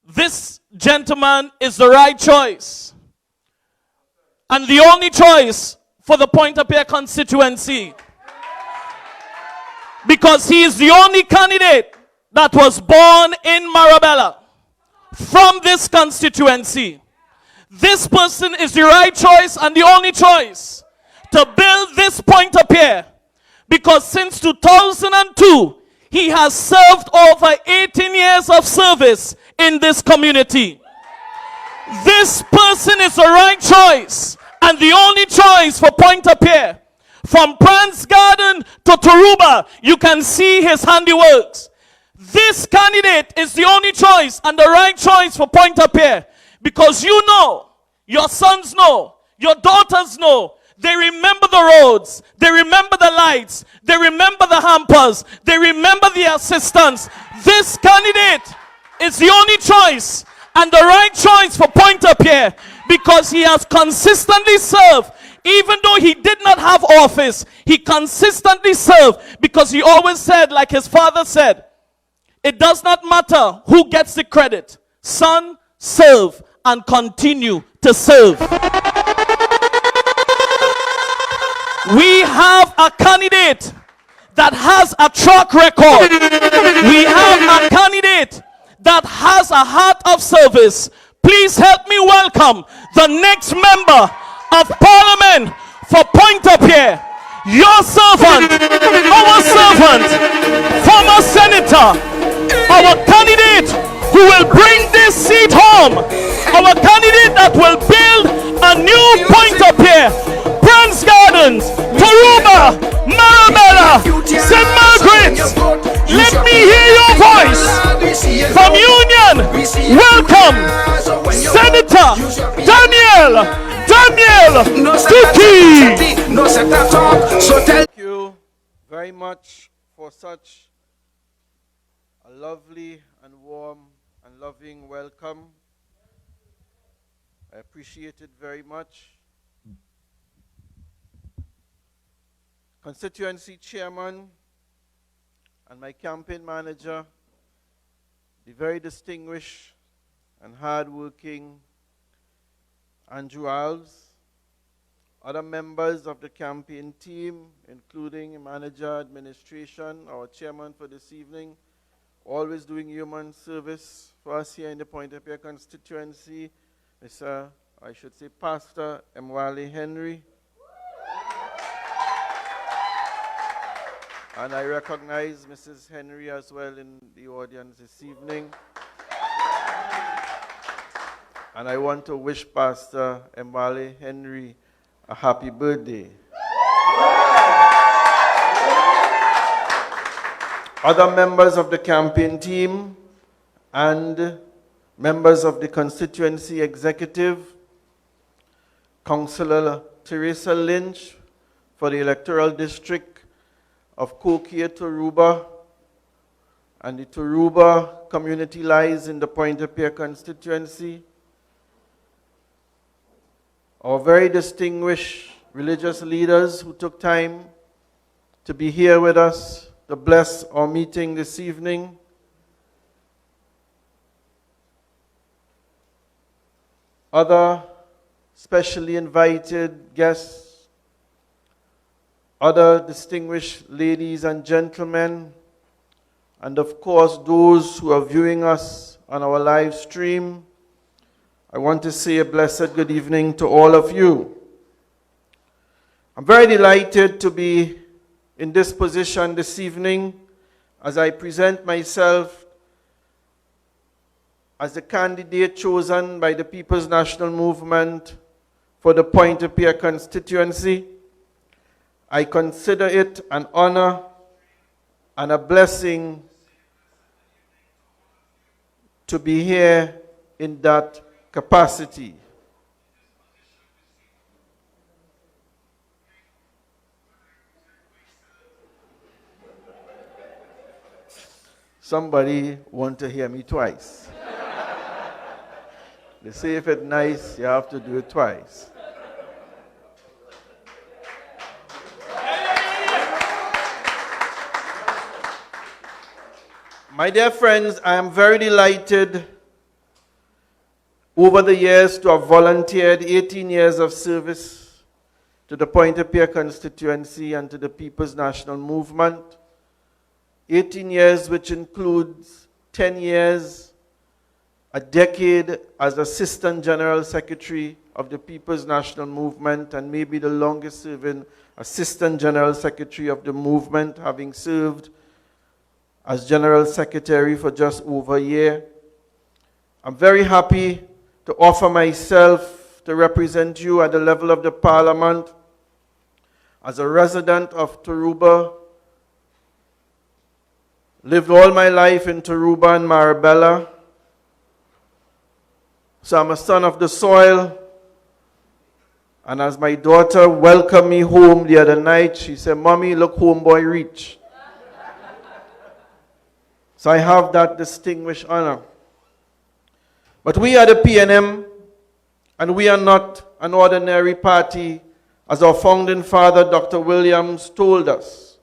this gentleman is the right choice and the only choice for the Pointe-a-Pierre constituency, because he is the only candidate that was born in Marabella from this constituency. This person is the right choice and the only choice to build this Pointe-a-Pierre, because since 2002, he has served over 18 years of service in this community. This person is the right choice and the only choice for Pointe-a-Pierre. From Prince Garden to Tarouba, you can see his handiworks. This candidate is the only choice and the right choice for Pointe-a-Pierre, because you know, your sons know, your daughters know. They remember the roads, they remember the lights, they remember the hampers, they remember the assistance. This candidate is the only choice and the right choice for Pointe-a-Pierre, because he has consistently served. Even though he did not have office, he consistently served, because he always said, like his father said, it does not matter who gets the credit. Son, serve and continue to serve. We have a candidate that has a track record. We have a candidate that has a heart of service. Please help me welcome the next member of Parliament for Pointe-a-Pierre. Your servant, our servant, former senator, our candidate who will bring this seat home, our candidate that will build a new Pointe-a-Pierre, Prince Gardens, Tarouba, Marabella, St. Margaret's. Let me hear your voice from Union. Welcome, Senator Dookie. Thank you very much for such a lovely and warm and loving welcome. I appreciate it very much. Constituency chairman and my campaign manager, the very distinguished and hard-working Andrew Alves, other members of the campaign team, including manager, administration, our chairman for this evening, always doing human service for us here in the Pointe-a-Pierre constituency, Mr. I should say Pastor Mwale Henry. And I recognize Mrs. Henry as well in the audience this evening. And I want to wish Pastor Mwale Henry a happy birthday. Other members of the campaign team and members of the constituency executive, Councillor Teresa Lynch for the electoral district of Kokia Tarouba, and the Tarouba community lies in the Pointe-a-Pierre constituency. Our very distinguished religious leaders who took time to be here with us to bless our meeting this evening. Other specially invited guests, other distinguished ladies and gentlemen, and of course those who are viewing us on our live stream, I want to say a blessed good evening to all of you. I'm very delighted to be in this position this evening as I present myself as the candidate chosen by the People's National Movement for the Pointe-a-Pierre constituency. I consider it an honor and a blessing to be here in that capacity. Somebody want to hear me twice. They say if it's nice, you have to do it twice. My dear friends, I am very delighted over the years to have volunteered 18 years of service to the Pointe-a-Pierre constituency and to the People's National Movement. 18 years which includes 10 years, a decade as Assistant General Secretary of the People's National Movement, and maybe the longest serving Assistant General Secretary of the movement, having served as General Secretary for just over a year. I'm very happy to offer myself to represent you at the level of the Parliament as a resident of Tarouba. Lived all my life in Tarouba and Marabella. So I'm a son of the soil. And as my daughter welcomed me home the other night, she said, "Mommy, look, homeboy reach." So I have that distinguished honor. But we are the PNM, and we are not an ordinary party, as our founding father, Dr. Williams, told us.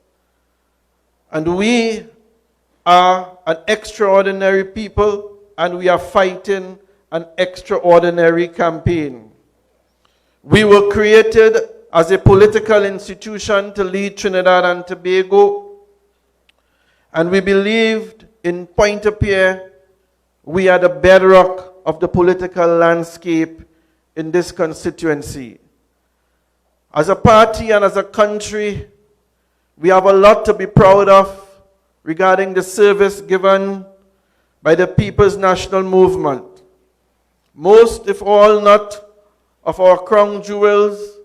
And we are an extraordinary people, and we are fighting an extraordinary campaign. We were created as a political institution to lead Trinidad and Tobago, and we believed in Pointe-a-Pierre, we are the bedrock of the political landscape in this constituency. As a party and as a country, we have a lot to be proud of regarding the service given by the People's National Movement. Most, if all, not of our crown jewels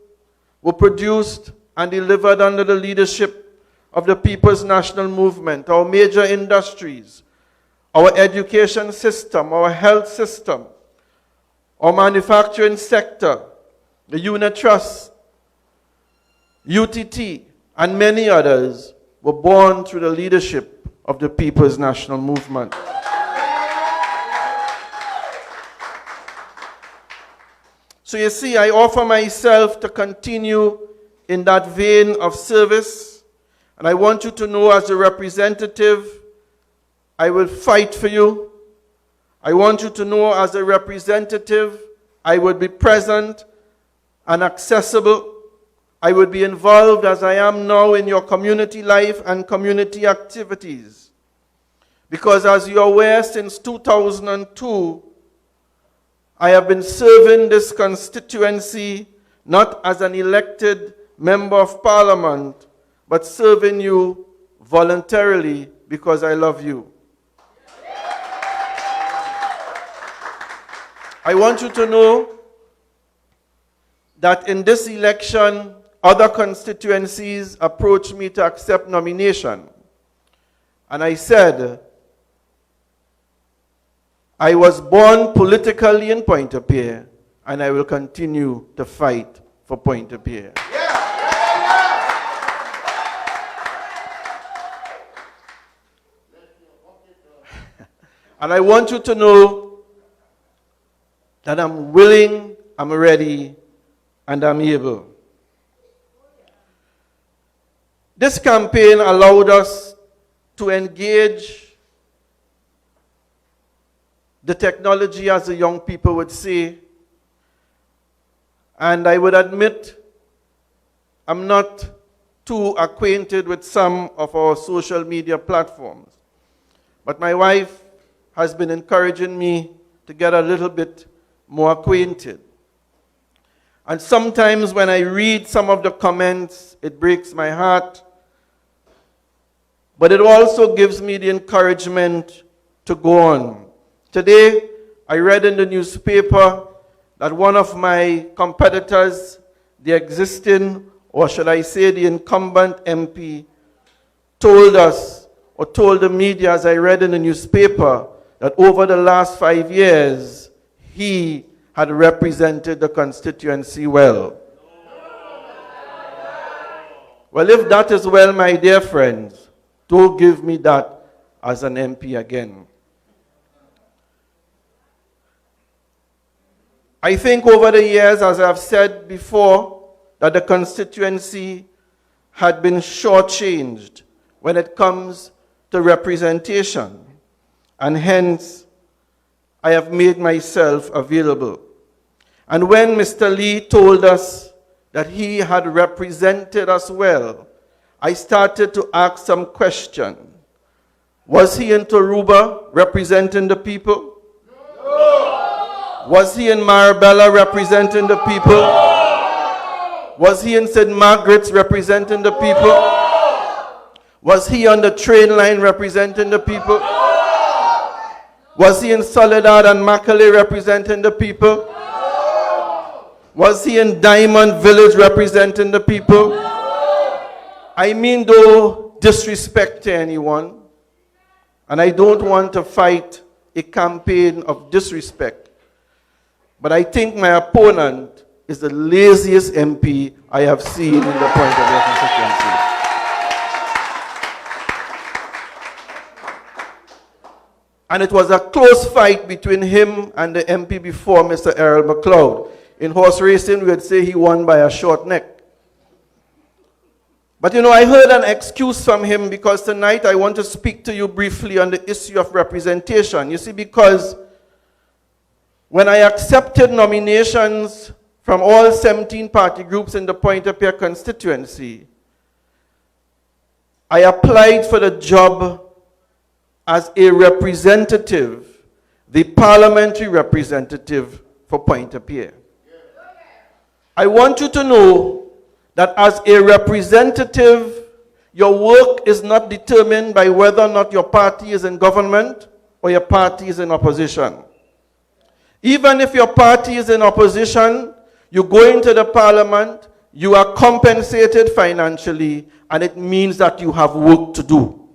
were produced and delivered under the leadership of the People's National Movement. Our major industries, our education system, our health system, our manufacturing sector, the unit trust, UTT, and many others were born through the leadership of the People's National Movement. So you see, I offer myself to continue in that vein of service. And I want you to know, as a representative, I will fight for you. I want you to know, as a representative, I would be present and accessible. I would be involved, as I am now, in your community life and community activities. Because as you are aware, since 2002, I have been serving this constituency not as an elected member of Parliament, but serving you voluntarily because I love you. I want you to know that in this election, other constituencies approached me to accept nomination. And I said, I was born politically in Pointe-a-Pierre, and I will continue to fight for Pointe-a-Pierre. And I want you to know that I'm willing, I'm ready, and I'm able. This campaign allowed us to engage the technology, as the young people would say. And I would admit, I'm not too acquainted with some of our social media platforms. But my wife has been encouraging me to get a little bit more acquainted. And sometimes when I read some of the comments, it breaks my heart. But it also gives me the encouragement to go on. Today, I read in the newspaper that one of my competitors, the existing, or should I say the incumbent MP, told us, or told the media, as I read in the newspaper, that over the last 5 years, he had represented the constituency well. Well, if that is well, my dear friends, don't give me that as an MP again. I think over the years, as I've said before, that the constituency had been shortchanged when it comes to representation. And hence, I have made myself available. And when Mr. Lee told us that he had represented us well, I started to ask some questions. Was he in Toruba representing the people? No. Was he in Marabella representing the people? No. Was he in St. Margaret's representing the people? No. Was he on the train line representing the people? No. Was he in Soledad and Macaulay representing the people? No. Was he in Diamond Village representing the people? No. I mean, no disrespect to anyone. And I don't want to fight a campaign of disrespect. But I think my opponent is the laziest MP I have seen in the Pointe-a-Pierre constituency. And it was a close fight between him and the MP before, Mr. Errol McLeod. In horse racing, we would say he won by a short neck. But you know, I heard an excuse from him because tonight I want to speak to you briefly on the issue of representation. You see, because when I accepted nominations from all 17 party groups in the Pointe-a-Pierre constituency, I applied for the job as a representative, the parliamentary representative for Pointe-a-Pierre. I want you to know that as a representative, your work is not determined by whether or not your party is in government or your party is in opposition. Even if your party is in opposition, you go into the parliament, you are compensated financially, and it means that you have work to do.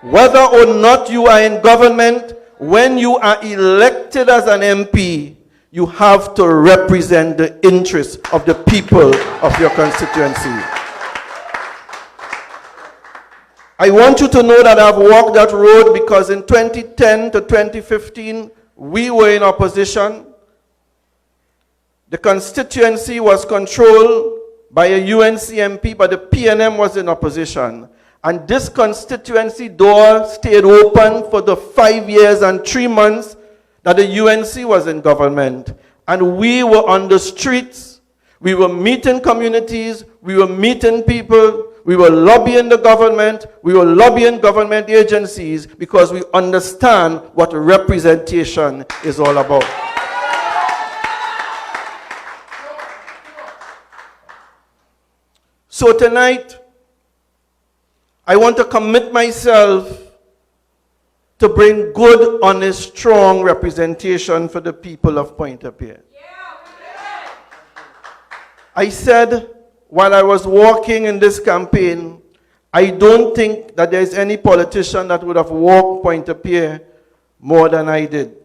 Whether or not you are in government, when you are elected as an MP, you have to represent the interests of the people of your constituency. I want you to know that I've walked that road because in 2010 to 2015, we were in opposition. The constituency was controlled by a UNC MP, but the PNM was in opposition. And this constituency door stayed open for the 5 years and 3 months that the UNC was in government. And we were on the streets, we were meeting communities, we were meeting people, we were lobbying the government, we were lobbying government agencies because we understand what representation is all about. So tonight, I want to commit myself to bring good, honest, strong representation for the people of Pointe-a-Pierre. I said while I was walking in this campaign, I don't think that there is any politician that would have walked Pointe-a-Pierre more than I did.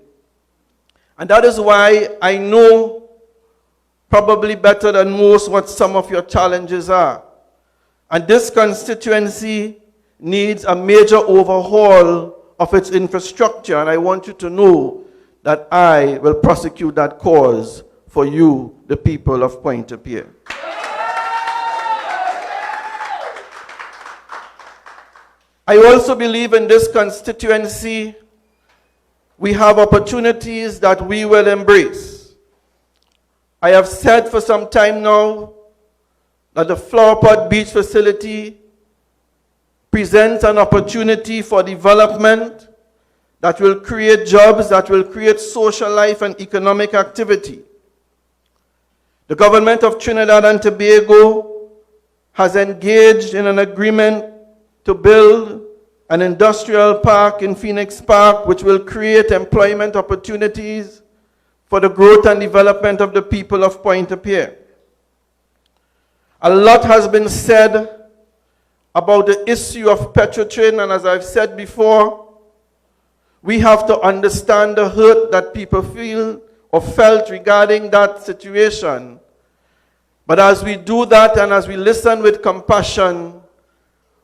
And that is why I know probably better than most what some of your challenges are. And this constituency needs a major overhaul of its infrastructure, and I want you to know that I will prosecute that cause for you, the people of Pointe-a-Pierre. I also believe in this constituency we have opportunities that we will embrace. I have said for some time now that the Flower Pot Beach facility presents an opportunity for development that will create jobs, that will create social life and economic activity. The government of Trinidad and Tobago has engaged in an agreement to build an industrial park in Phoenix Park, which will create employment opportunities for the growth and development of the people of Pointe-a-Pierre. A lot has been said about the issue of Petrotrin, and as I've said before, we have to understand the hurt that people feel or felt regarding that situation. But as we do that and as we listen with compassion,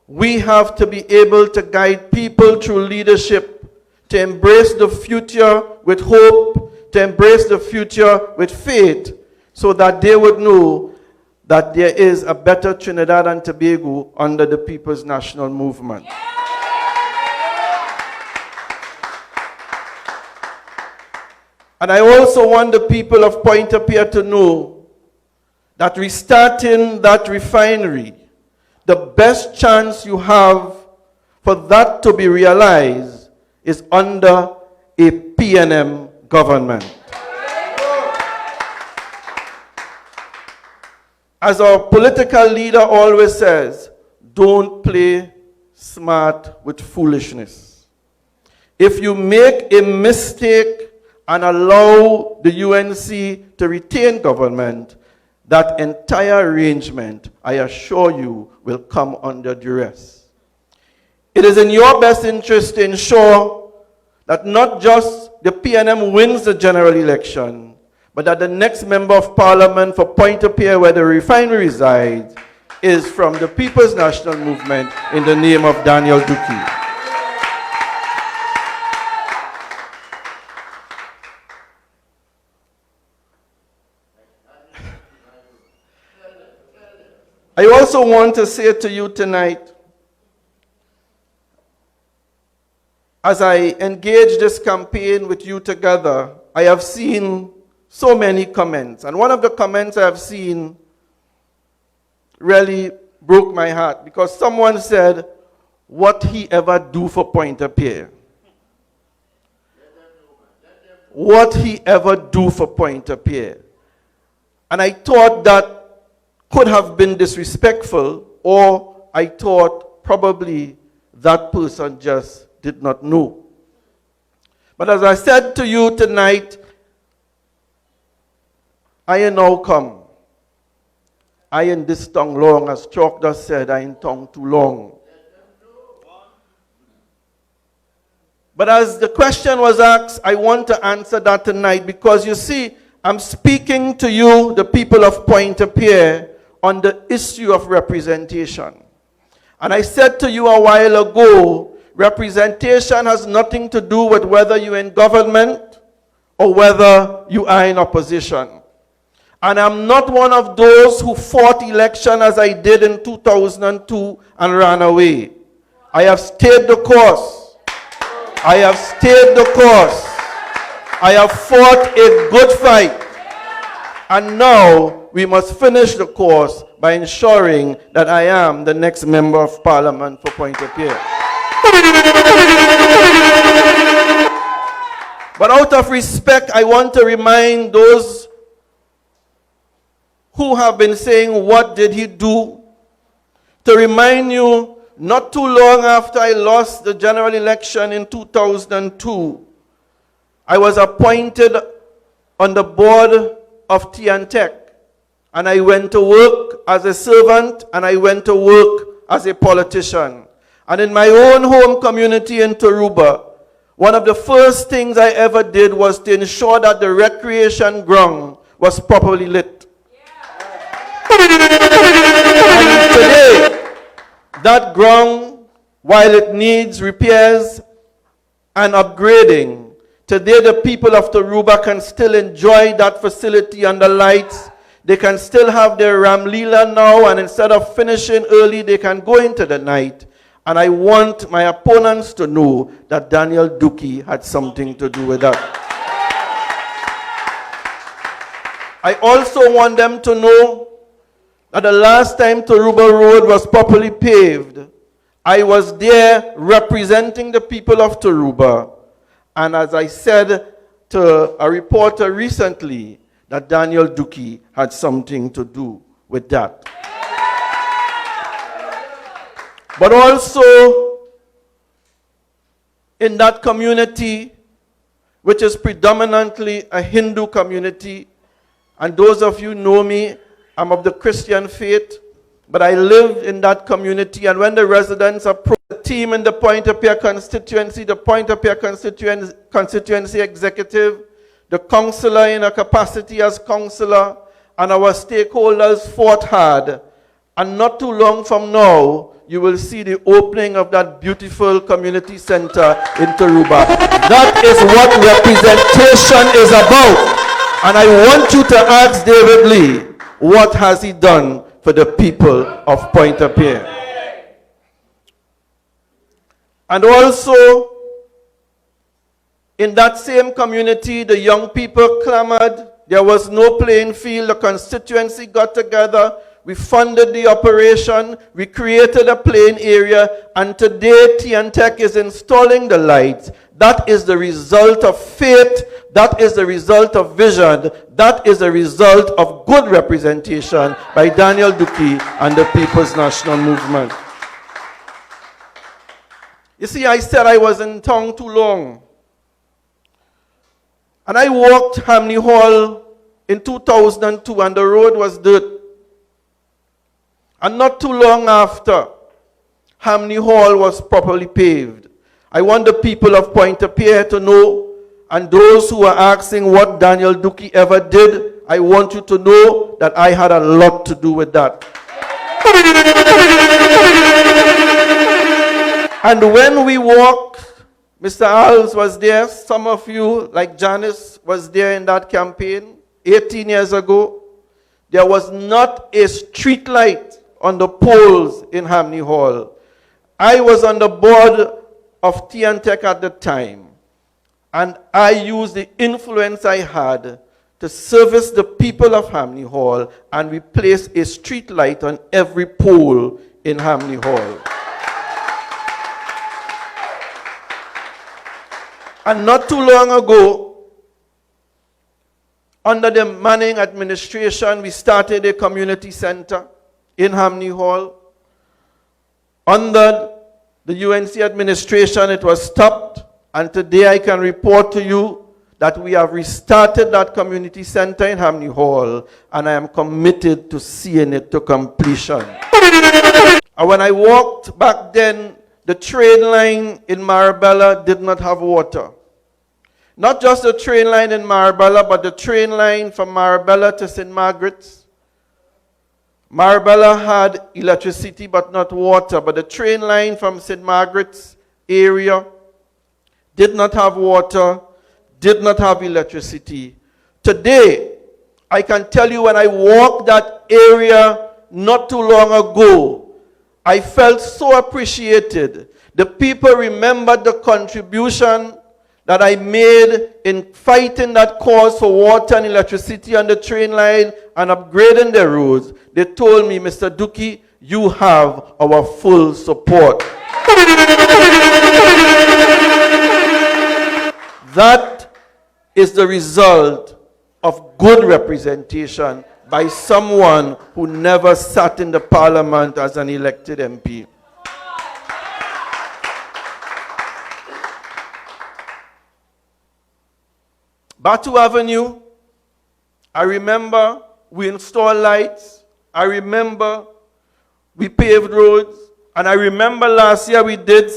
we have to be able to guide people through leadership, to embrace the future with hope, to embrace the future with faith, so that they would know that there is a better Trinidad and Tobago under the People's National Movement. And I also want the people of Pointe-a-Pierre to know that restarting that refinery, the best chance you have for that to be realized is under a PNM government. As our political leader always says, don't play smart with foolishness. If you make a mistake and allow the UNC to retain government, that entire arrangement, I assure you, will come under duress. It is in your best interest to ensure that not just the PNM wins the general election, but that the next member of parliament for Pointe-a-Pierre, where the refinery resides, is from the People's National Movement in the name of Daniel Dookie. I also want to say to you tonight, as I engage this campaign with you together, I have seen so many comments. And one of the comments I have seen really broke my heart, because someone said, what he ever do for Pointe-a-Pierre? What he ever do for Pointe-a-Pierre? And I thought that could have been disrespectful, or I thought probably that person just did not know. But as I said to you tonight, I am now come. I in this tongue long, as Chalk just said, I in tongue too long. But as the question was asked, I want to answer that tonight, because you see, I'm speaking to you, the people of Pointe-a-Pierre, on the issue of representation. And I said to you a while ago, representation has nothing to do with whether you're in government or whether you are in opposition. And I'm not one of those who fought election as I did in 2002 and ran away. I have stayed the course. I have stayed the course. I have fought a good fight. And now we must finish the course by ensuring that I am the next member of parliament for Pointe-a-Pierre. But out of respect, I want to remind those who have been saying, what did he do? To remind you, not too long after I lost the general election in 2002, I was appointed on the board of Tech, and I went to work as a servant, and I went to work as a politician. And in my own home community in Tarouba, one of the first things I ever did was to ensure that the recreation ground was properly lit. And today, that ground, while it needs repairs and upgrading, today the people of Tarouba can still enjoy that facility under lights. They can still have their Ramlila now, and instead of finishing early, they can go into the night. And I want my opponents to know that Daniel Dookie had something to do with that. I also want them to know that the last time Tarouba Road was properly paved, I was there representing the people of Tarouba. And as I said to a reporter recently, that Daniel Dookie had something to do with that. But also, in that community, which is predominantly a Hindu community, and those of you know me, I'm of the Christian faith, but I lived in that community, and when the residents approached the team in the Pointe-a-Pierre constituency, the Pointe-a-Pierre constituency executive, the councillor in a capacity as councillor, and our stakeholders fought hard. And not too long from now, you will see the opening of that beautiful community center in Tarouba. That is what representation is about. And I want you to ask David Lee, what has he done for the people of Pointe-a-Pierre? And also, In that same community, the young people clamored. There was no playing field. The constituency got together. We funded the operation. We created a playing area. And today, TNTech is installing the lights. That is the result of faith. That is the result of vision. That is the result of good representation by Daniel Dookie and the People's National Movement. You see, I said I was in town too long. And I walked Hamney Hall in 2002 and the road was dirt. And not too long after, Hamney Hall was properly paved. I want the people of Pointe-a-Pierre to know, and those who are asking what Daniel Dookie ever did, I want you to know that I had a lot to do with that. And when we walked, Mr. Alves was there. Some of you, like Janice, was there in that campaign 18 years ago. There was not a street light on the poles in Hamney Hall. I was on the board of TNTech at the time, and I used the influence I had to service the people of Hamney Hall, and we placed a street light on every pole in Hamney Hall. And not too long ago, under the Manning administration, we started a community center in Hamney Hall. Under the UNC administration, it was stopped. And today I can report to you that we have restarted that community center in Hamney Hall, and I am committed to seeing it to completion. And when I walked back then, the train line in Marabella did not have water. Not just the train line in Marabella, but the train line from Marabella to St. Margaret's. Marabella had electricity but not water, but the train line from St. Margaret's area did not have water, did not have electricity. Today, I can tell you when I walked that area not too long ago, I felt so appreciated. The people remembered the contribution that I made in fighting that cause for water and electricity on the train line and upgrading the roads. They told me, Mr. Dookie, you have our full support. That is the result of good representation by someone who never sat in the parliament as an elected MP. Batu Avenue, I remember we installed lights. I remember we paved roads. And I remember last year we did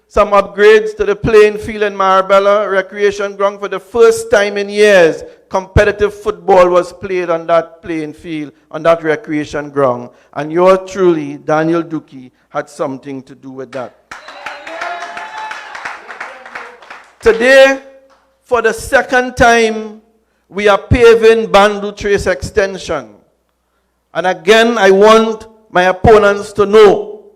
some upgrades to the playing field in Marabella Recreation Ground. For the first time in years, competitive football was played on that playing field, on that recreation ground. And yours truly, Daniel Dookie, had something to do with that. Today, for the second time, we are paving Bandu Trace Extension. And again, I want my opponents to know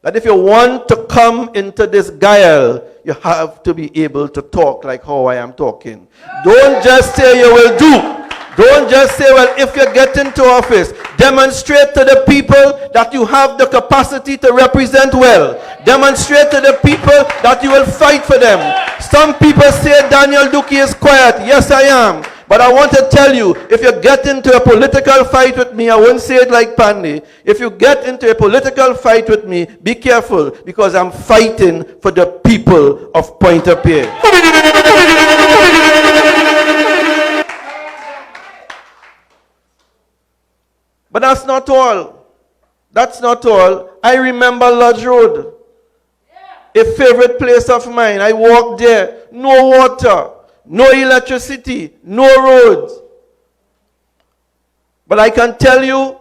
that if you want to come into this guile, you have to be able to talk like how I am talking. Don't just say you will do. Don't just say, well, if you get into office, demonstrate to the people that you have the capacity to represent well. Demonstrate to the people that you will fight for them. Some people say Daniel Dookie is quiet. Yes, I am. But I want to tell you, if you get into a political fight with me, I won't say it like Pandy. If you get into a political fight with me, be careful, because I'm fighting for the people of Pointe-a-Pierre. But that's not all. That's not all. I remember Lodge Road, a favorite place of mine. I walked there. No water, no electricity, no roads. But I can tell you,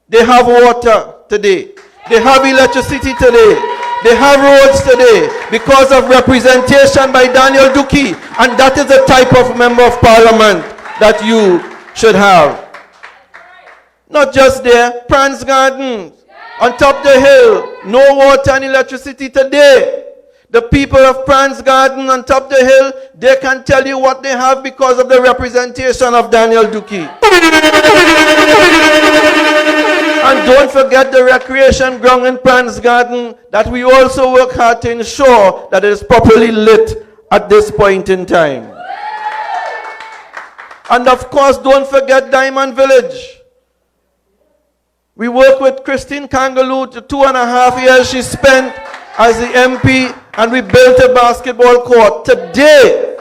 they have water today. They have electricity today. They have roads today because of representation by Daniel Dookie. And that is the type of member of parliament that you should have. Not just there, Prance Gardens, on top of the hill, no water and electricity today. The people of Prince Garden on top of the hill, they can tell you what they have because of the representation of Daniel Dookie. And don't forget the recreation ground in Prince Garden that we also work hard to ensure that it is properly lit at this point in time. And of course, don't forget Diamond Village. We work with Christine Kangaloo, the 2.5 years she spent as the MP, and we built a basketball court. Today,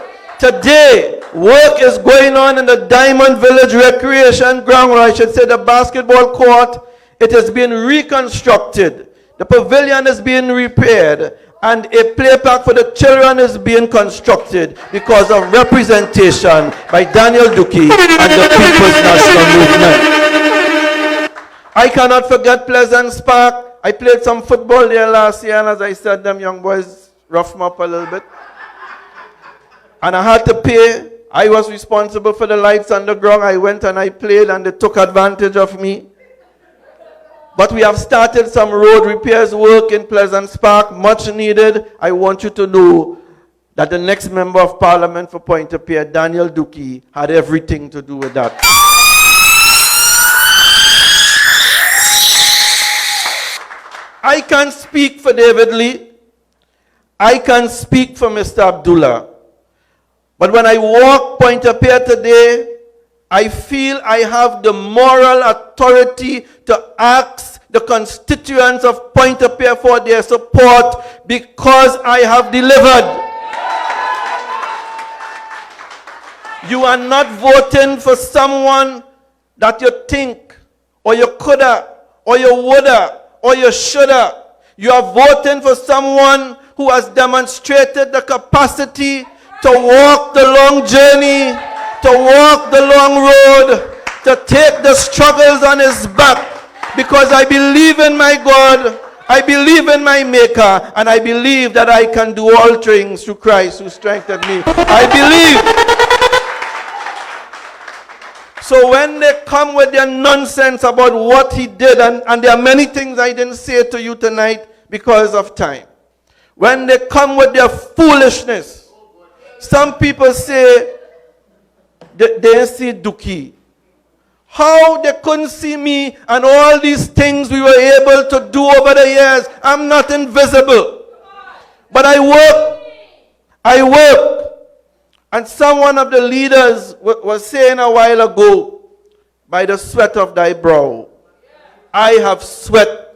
work is going on in the Diamond Village Recreation Ground, or I should say the basketball court. It has been reconstructed. The pavilion is being repaired, and a play park for the children is being constructed because of representation by Daniel Dookie and the People's National Movement. I cannot forget Pleasance Park. I played some football there last year, and as I said, them young boys roughed me up a little bit. And I had to pay. I was responsible for the lights underground. I went and I played, and they took advantage of me. But we have started some road repairs work in Pleasance Park, much needed. I want you to know that the next member of parliament for Pointe-a-Pierre, Daniel Dookie, had everything to do with that. I can't speak for David Lee. I can speak for Mr. Abdullah. But when I walk Pointe-a-Pierre today, I feel I have the moral authority to ask the constituents of Pointe-a-Pierre for their support because I have delivered. You are not voting for someone that you think, or you coulda, or you woulda, or you shoulda. You are voting for someone who has demonstrated the capacity to walk the long journey, to walk the long road, to take the struggles on his back, because I believe in my God, I believe in my Maker, and I believe that I can do all things through Christ who strengthened me. I believe. So when they come with their nonsense about what he did, and there are many things I didn't say to you tonight because of time. When they come with their foolishness, some people say they didn't see Dookie. How they couldn't see me and all these things we were able to do over the years. I'm not invisible. But I work. And someone of the leaders was saying a while ago, by the sweat of thy brow, I have sweat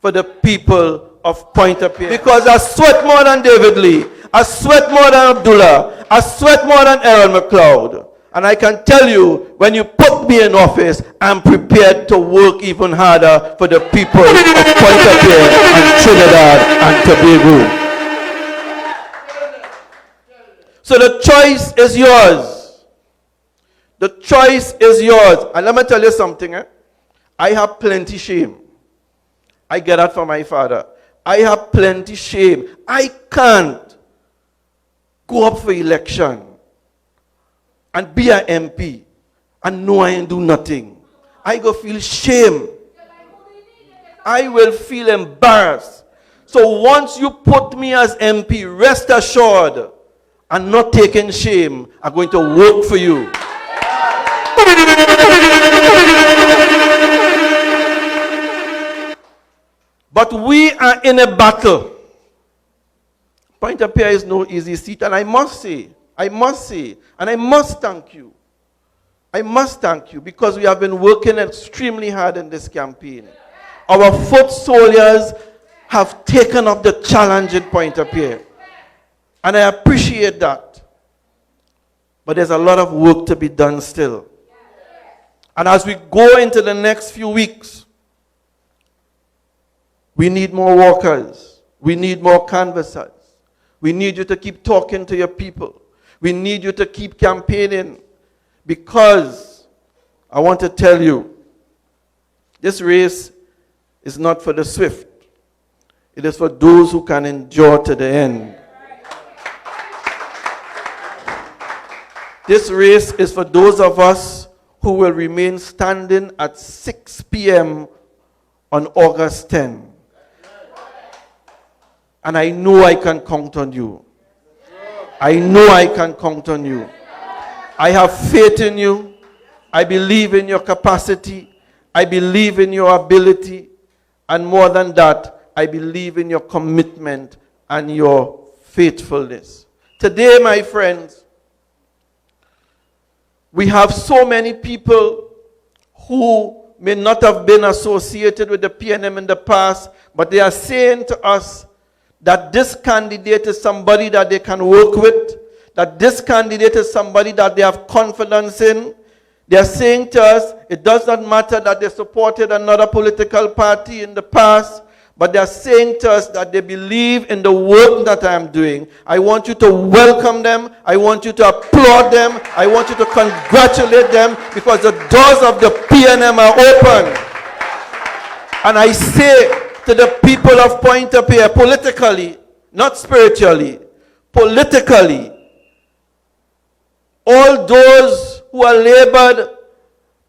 for the people of Pointe-a-Pierre. Because I sweat more than David Lee. I sweat more than Abdullah. I sweat more than Aaron McLeod. And I can tell you, when you put me in office, I'm prepared to work even harder for the people of Pointe-a-Pierre and Trinidad and Tobago. So the choice is yours. The choice is yours. And let me tell you something. I have plenty shame. I get that from my father. I have plenty shame. I can't go up for election and be an MP and know I ain't do nothing. I go feel shame. I will feel embarrassed. So once you put me as MP, rest assured, I'm not taking shame. I'm going to work for you. But we are in a battle. Pointe-a-Pierre is no easy seat, and I must say, and I must thank you. I must thank you because we have been working extremely hard in this campaign. Our foot soldiers have taken up the challenge in Pointe-a-Pierre. And I appreciate that. But there's a lot of work to be done still. And as we go into the next few weeks, we need more workers. We need more canvassers. We need you to keep talking to your people. We need you to keep campaigning. Because I want to tell you, this race is not for the swift. It is for those who can endure to the end. This race is for those of us who will remain standing at 6 p.m. on August 10. And I know I can count on you. I know I can count on you. I have faith in you. I believe in your capacity. I believe in your ability. And more than that, I believe in your commitment and your faithfulness. Today, my friends, we have so many people who may not have been associated with the PNM in the past, but they are saying to us that this candidate is somebody that they can work with, that this candidate is somebody that they have confidence in. They are saying to us, it does not matter that they supported another political party in the past, but they are saying to us that they believe in the work that I am doing. I want you to welcome them. I want you to applaud them. I want you to congratulate them because the doors of the PNM are open. And I say to the people of Pointe-a-Pierre, politically, not spiritually, politically, all those who are labored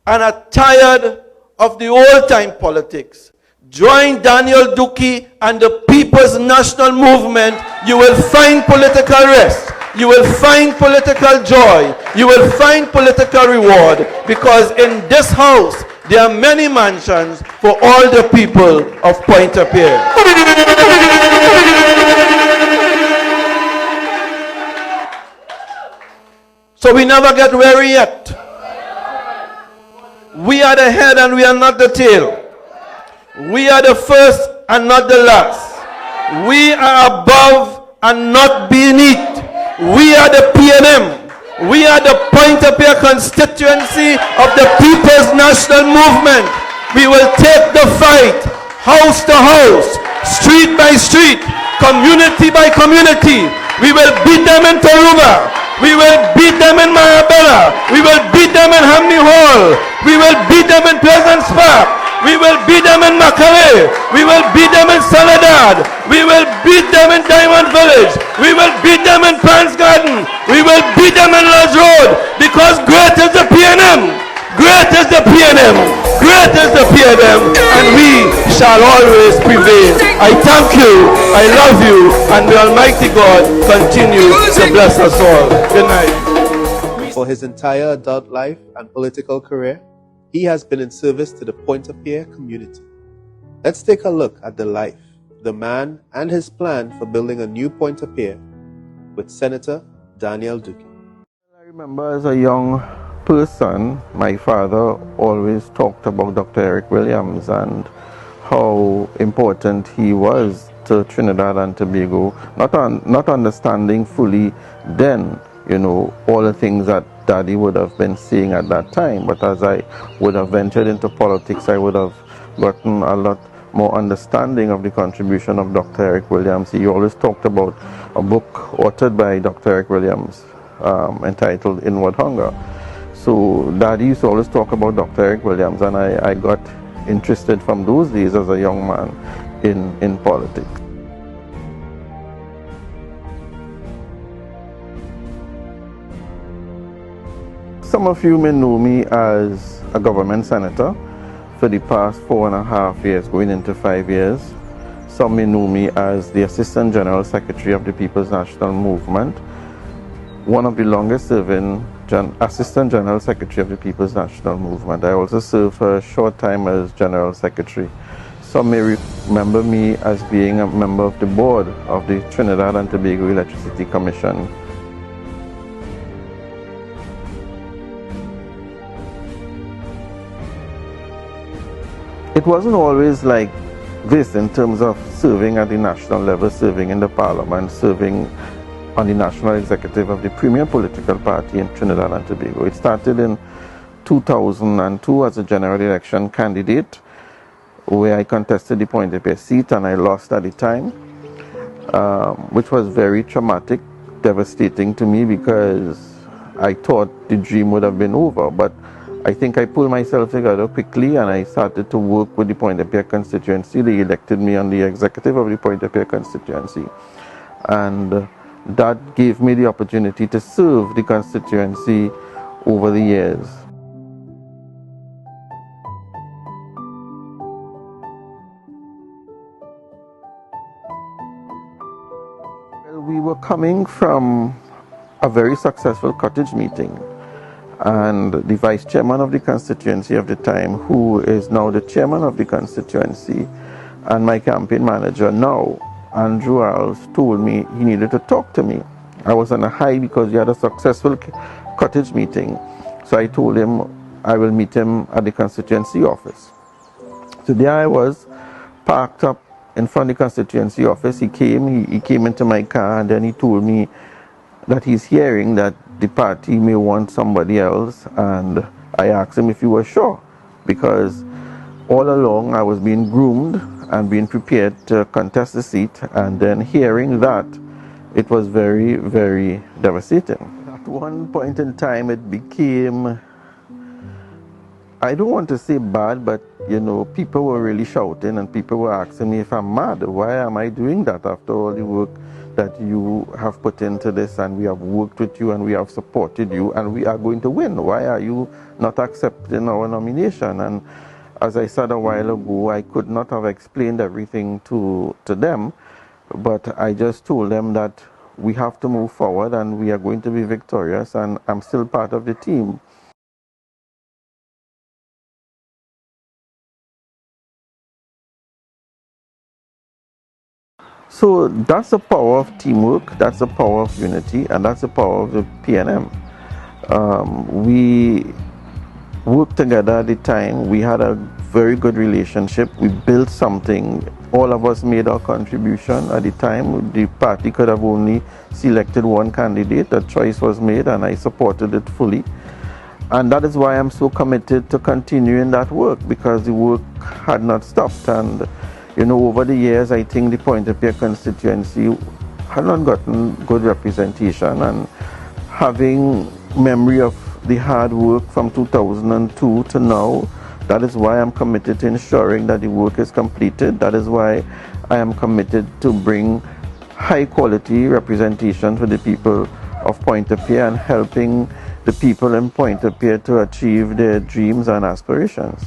and are tired of the old-time politics, join Daniel Dookie and the People's National Movement. You will find political rest. You will find political joy. You will find political reward, because in this house there are many mansions for all the people of Pointe-a-Pierre. So we never get weary yet. We are the head and we are not the tail. We are the first and not the last. We are above and not beneath. We are the PNM. We are the Pointe-a-Pierre constituency of the People's National Movement. We will take the fight house to house, street by street, community by community. We will beat them in Taruba. We will beat them in Marabella. We will beat them in Hamney Hall. We will beat them in Pleasant Park. We will beat them in Macaulay. We will beat them in Soledad. We will beat them in Diamond Village. We will beat them in Pans Garden. We will beat them in Lodge Road, because great is the PNM. Great is the PNM. Great is the PNM. And we shall always prevail. I thank you. I love you. And the Almighty God continue to bless us all. Good night. For his entire adult life and political career, he has been in service to the Pointe-a-Pierre community. Let's take a look at the life, the man, and his plan for building a new Pointe-a-Pierre with Senator Daniel Dookie. I remember as a young person, my father always talked about Dr. Eric Williams and how important he was to Trinidad and Tobago, not understanding fully then, all the things that Daddy would have been seeing at that time. But as I would have ventured into politics, I would have gotten a lot more understanding of the contribution of Dr. Eric Williams. He always talked about a book authored by Dr. Eric Williams entitled Inward Hunger. So Daddy used to always talk about Dr. Eric Williams, and I got interested from those days as a young man in politics. Some of you may know me as a government senator for the past 4.5 years, going into 5 years. Some may know me as the Assistant General Secretary of the People's National Movement, one of the longest serving Assistant General Secretary of the People's National Movement. I also served for a short time as General Secretary. Some may remember me as being a member of the board of the Trinidad and Tobago Electricity Commission. It wasn't always like this in terms of serving at the national level, serving in the parliament, serving on the national executive of the premier political party in Trinidad and Tobago. It started in 2002 as a general election candidate, where I contested the Pointe-a-Pierre seat and I lost at the time, which was very traumatic, devastating to me, because I thought the dream would have been over. But I think I pulled myself together quickly and I started to work with the Pointe-a-Pierre constituency. They elected me on the executive of the Pointe-a-Pierre constituency. And that gave me the opportunity to serve the constituency over the years. coming from a very successful cottage meeting, and the vice chairman of the constituency of the time, who is now the chairman of the constituency, and my campaign manager now, Andrew Alves, told me he needed to talk to me. I was on a high because he had a successful cottage meeting. So I told him I will meet him at the constituency office. So there I was, parked up in front of the constituency office. He came into my car, and then he told me that he's hearing that the party may want somebody else, and I asked him if he was sure, because all along I was being groomed and being prepared to contest the seat, and then hearing that, it was very, very devastating. At one point in time it became, I don't want to say bad, but people were really shouting, and people were asking me if I'm mad. Why am I doing that after all the work that you have put into this, and we have worked with you, and we have supported you, and we are going to win? Why are you not accepting our nomination? And as I said a while ago, I could not have explained everything to them, but I just told them that we have to move forward, and we are going to be victorious, and I'm still part of the team. So that's the power of teamwork, that's the power of unity, and that's the power of the PNM. We worked together at the time. We had a very good relationship. We built something. All of us made our contribution. At the time, the party could have only selected one candidate. A choice was made, and I supported it fully. And that is why I'm so committed to continuing that work, because the work had not stopped. And over the years, I think the Pointe-a-Pierre constituency had not gotten good representation, and having memory of the hard work from 2002 to now, that is why I'm committed to ensuring that the work is completed. That is why I am committed to bring high quality representation for the people of Pointe-a-Pierre and helping the people in Pointe-a-Pierre to achieve their dreams and aspirations.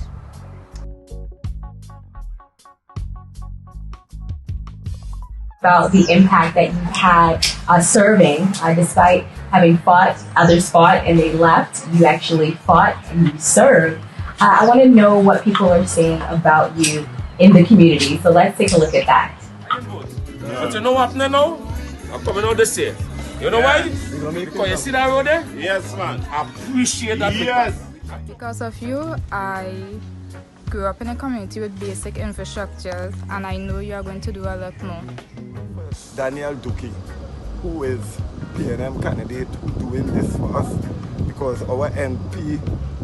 About the impact that you've had serving, despite having fought, others fought and they left, you actually fought and you served. I want to know what people are saying about you in the community, so let's take a look at that. But you know what now? I'm coming out this year. You know why? Because you see that road there? Yes, man. I appreciate that. Yes. Because of you, I grew up in a community with basic infrastructure, and I know you are going to do a lot more. Daniel Dookie, who is PNM candidate, doing this for us, because our MP,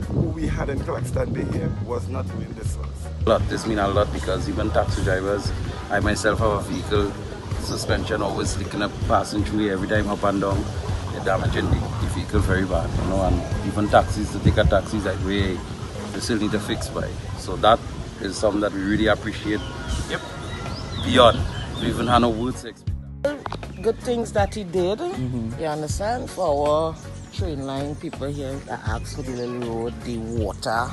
who we had in Claxton Bay here, was not doing this for us. This means a lot, because even taxi drivers, I myself have a vehicle, suspension always leaking up, passing through every time up and down, they're damaging the vehicle very bad, and even taxis, to take a taxi is like way, they still need to fix by. So that is something that we really appreciate. Yep. Beyond. We even had no words to explain. Good things that he did, you understand, for our train line people here that asked for the little road, the water,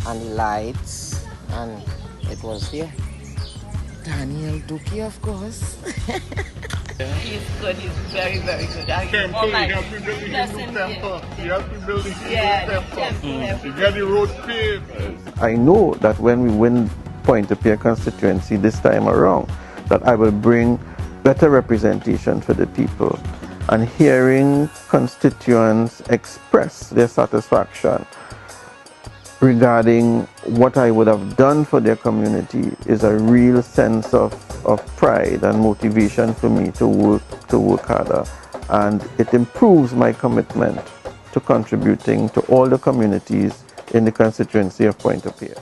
and the lights, and it was there. Daniel Dookie, of course. He's good, he's very, very good. Temple, he has been building a new temple. He has been building a temple. He got the road paved. I know that when we win Pointe-a-Pierre constituency this time around, that I will bring better representation for the people. And hearing constituents express their satisfaction regarding what I would have done for their community is a real sense of pride and motivation for me to work harder. And it improves my commitment to contributing to all the communities in the constituency of Pointe-a-Pierre.